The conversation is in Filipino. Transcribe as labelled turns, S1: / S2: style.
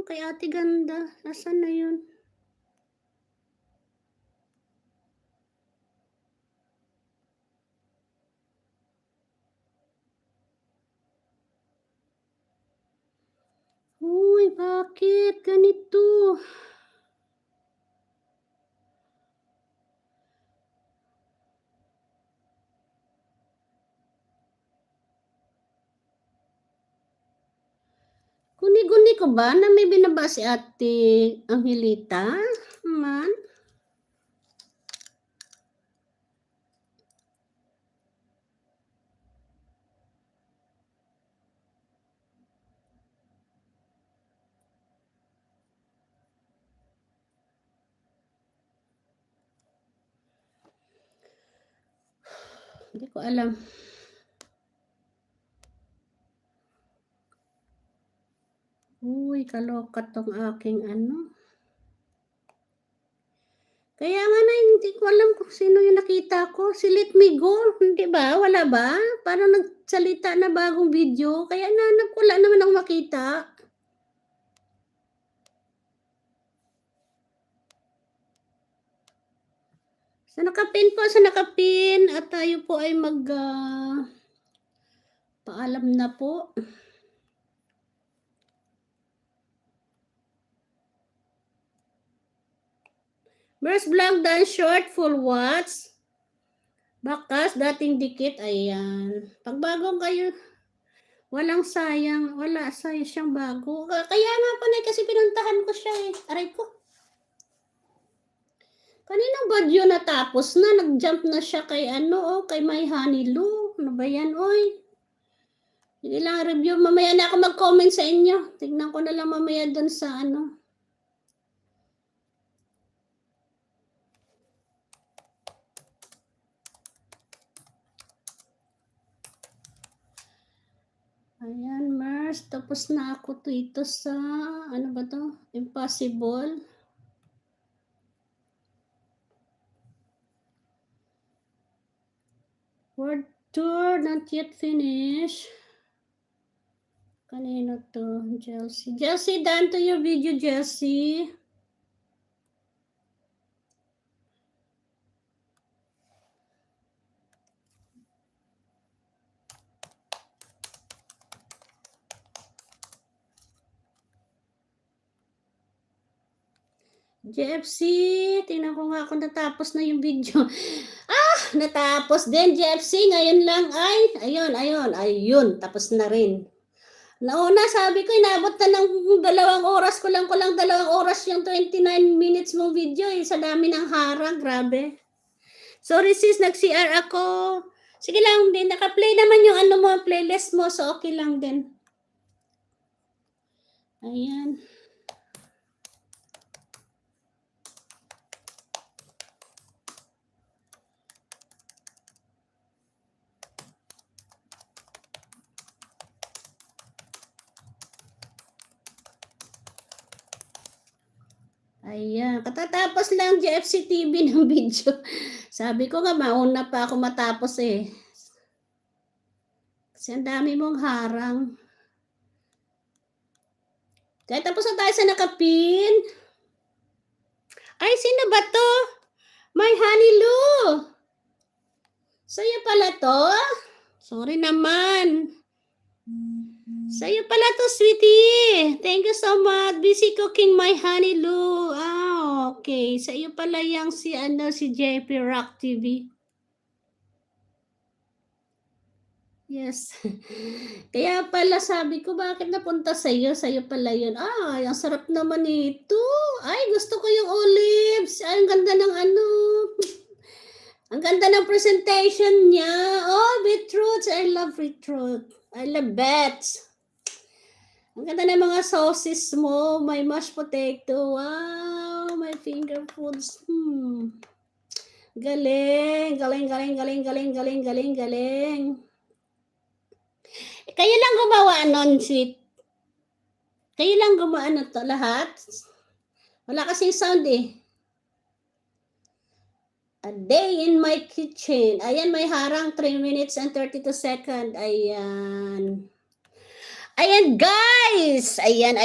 S1: kay Ate Ganda. Nasaan na yun? Uy, bakit ganito? Guni-guni ko ba na may binaba si Ate Angelita? Man? Hindi ko alam. Uy, kaloka tong aking ano. Kaya nga na, hindi ko alam kung sino yung nakita ko. Si Let Me Go, hindi ba? Wala ba? Parang nagsalita na bagong video. Kaya nanap ko, wala naman akong makita. Sa nakapin po, sa nakapin. At tayo po ay paalam na po. First vlog done short, full watch. Bakas, dating dikit, ayan. Pagbagong kayo, walang sayang, wala sayang siyang bago. Kaya nga pa na kasi pinuntahan ko siya eh. Aray ko. Kaninang video natapos na, nag-jump na siya kay kay My Honey Lou. Ano ba yan, oy? Hindi lang review, mamaya na ako mag-comment sa inyo. Tignan ko na lang mamaya dun sa Ayan, Mars. Tapos na ako ito sa, ano ba to? Impossible. World tour, not yet finished. Kanino to? Chelsea. Chelsea, done to your video, Chelsea. JFC, tingnan ko nga kung natapos na yung video. Natapos din, JFC. Ngayon lang ay, ayun, tapos na rin. Nauna, sabi ko, inabot na ng 2 oras ko lang 2 oras yung 29 minutes mong video eh. Sa dami ng harang, grabe. Sorry sis, nag-CR ako. Sige lang din, naka-play naman yung playlist mo, so okay lang din. Ayan. Ayan, katatapos lang GFC TV ng video. Sabi ko nga, mauna pa ako matapos eh. Kasi ang dami mong harang. Kaya tapos na tayo sa nakapin. Ay, sino ba to? My Honey Lou. Sa'yo pala to? Sorry naman. Sa'yo pala to, sweetie. Thank you so much. Busy cooking My Honey Lou. Okay. Sa'yo pala yung si JP Rock TV. Yes. Kaya pala sabi ko, bakit napunta sa'yo? Sa'yo pala yun. Ang sarap naman ito. Ay, gusto ko yung olives. Ay, ang ganda ng ang ganda ng presentation niya. Oh, beetroots. I love beetroot. I love bats. Ang ganda ng mga sauces mo. May mashed potato. Wow, my finger foods. Galing. Kayo lang gumawa sweet. Kayo lang gumawa to lahat. Wala kasing sound eh. A day in my kitchen. Ayan, may harang 3 minutes and 32 seconds. Ayan. Ayan, guys. Ayan.